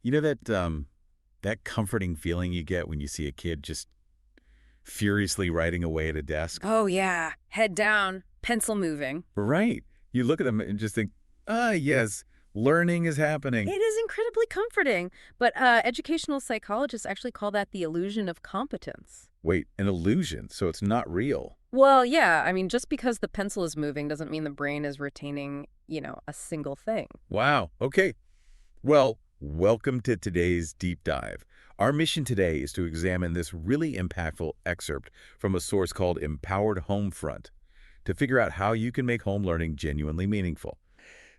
You know that comforting feeling you get when you see a kid just furiously writing away at a desk? Oh, yeah. Head down, pencil moving. Right. You look at them and just think, ah, yes, learning is It happening. is incredibly comforting, but educational psychologists actually call that the illusion of competence. Wait, an illusion, so it's not real. Well, yeah, I mean, just because the pencil is moving doesn't mean the brain is retaining, a single thing. Wow. Okay. Well, welcome to today's deep dive. Our mission today is to examine this really impactful excerpt from a source called Empowered Homefront to figure out how you can make home learning genuinely meaningful.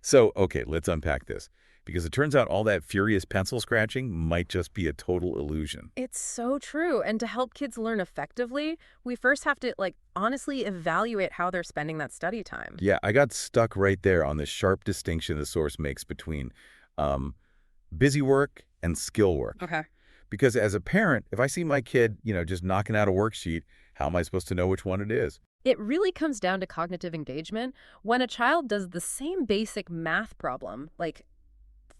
So, okay, let's unpack this, because it turns out all that furious pencil scratching might just be a total illusion. It's so true. And to help kids learn effectively, we first have to, honestly evaluate how they're spending that study time. Yeah, I got stuck right there on the sharp distinction the source makes between busy work and skill work. Okay. Because as a parent, if I see my kid, just knocking out a worksheet, how am I supposed to know which one it is? It really comes down to cognitive engagement. When a child does the same basic math problem,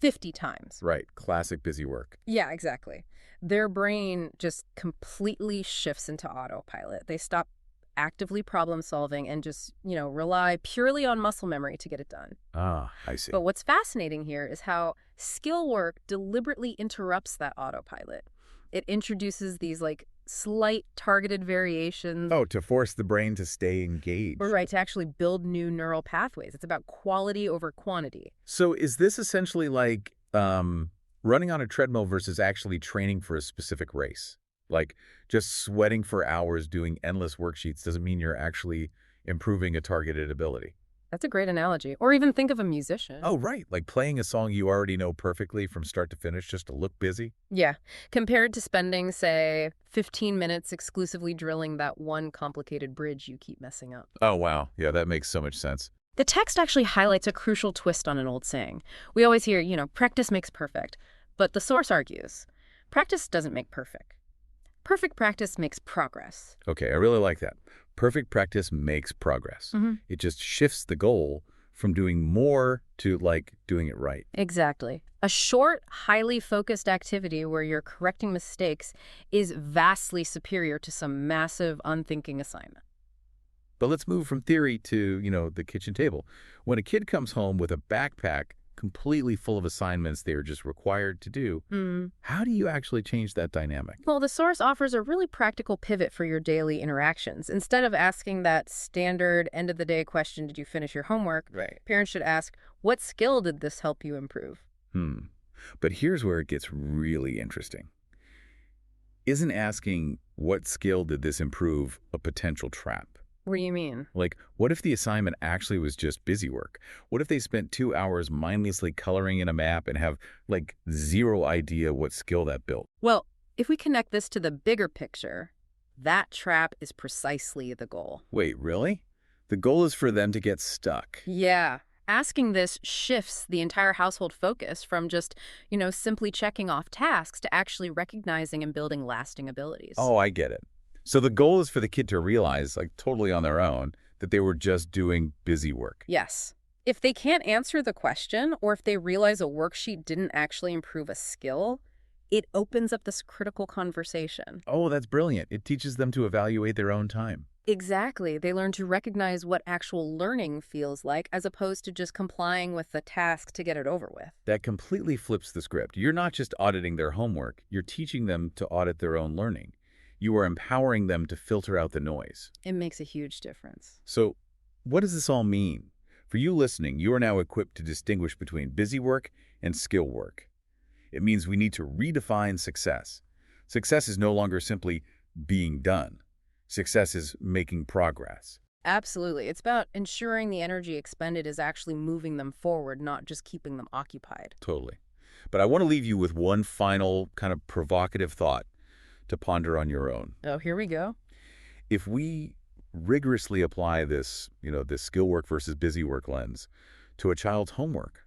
50 times. Right, classic busy work. Yeah, exactly. Their brain just completely shifts into autopilot. They stop actively problem solving and just, rely purely on muscle memory to get it done. Ah, I see. But what's fascinating here is how skill work deliberately interrupts that autopilot. It introduces these slight targeted variations. Oh, to force the brain to stay engaged. Or right, to actually build new neural pathways. It's about quality over quantity. So is this essentially like running on a treadmill versus actually training for a specific race? Like just sweating for hours doing endless worksheets doesn't mean you're actually improving a targeted ability. That's a great analogy. Or even think of a musician. Oh, right. Like playing a song you already know perfectly from start to finish just to look busy? Yeah, compared to spending, say, 15 minutes exclusively drilling that one complicated bridge you keep messing up. Oh, wow. Yeah, that makes so much sense. The text actually highlights a crucial twist on an old saying. We always hear, practice makes perfect. But the source argues, practice doesn't make perfect. Perfect practice makes progress. Okay, I really like that. Perfect practice makes progress. It just shifts the goal from doing more to, doing it right. Exactly. A short, highly focused activity where you're correcting mistakes is vastly superior to some massive, unthinking assignment. But let's move from theory to, the kitchen table. When a kid comes home with a backpack completely full of assignments they are just required to do, how do you actually change that dynamic? Well, the source offers a really practical pivot for your daily interactions. Instead of asking that standard end-of-the-day question, did you finish your homework? Right. Parents should ask, what skill did this help you improve? But here's where it gets really interesting. Isn't asking what skill did this improve a potential trap? What do you mean? What if the assignment actually was just busy work? What if they spent 2 hours mindlessly coloring in a map and have, zero idea what skill that built? Well, if we connect this to the bigger picture, that trap is precisely the goal. Wait, really? The goal is for them to get stuck. Yeah. Asking this shifts the entire household focus from just, simply checking off tasks to actually recognizing and building lasting abilities. Oh, I get it. So the goal is for the kid to realize, totally on their own, that they were just doing busy work. Yes. If they can't answer the question, or if they realize a worksheet didn't actually improve a skill, it opens up this critical conversation. Oh, that's brilliant. It teaches them to evaluate their own time. Exactly. They learn to recognize what actual learning feels like, as opposed to just complying with the task to get it over with. That completely flips the script. You're not just auditing their homework. You're teaching them to audit their own learning. You are empowering them to filter out the noise. It makes a huge difference. So what does this all mean? For you listening, you are now equipped to distinguish between busy work and skill work. It means we need to redefine success. Success is no longer simply being done. Success is making progress. Absolutely. It's about ensuring the energy expended is actually moving them forward, not just keeping them occupied. Totally. But I want to leave you with one final kind of provocative thought to ponder on your own. Oh, here we go. If we rigorously apply this, this skill work versus busy work lens to a child's homework,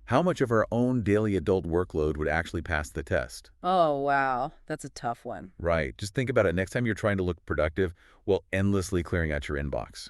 how much of our own daily adult workload would actually pass the test? Oh, wow. That's a tough one. Right. Just think about it. Next time you're trying to look productive, well, endlessly clearing out your inbox.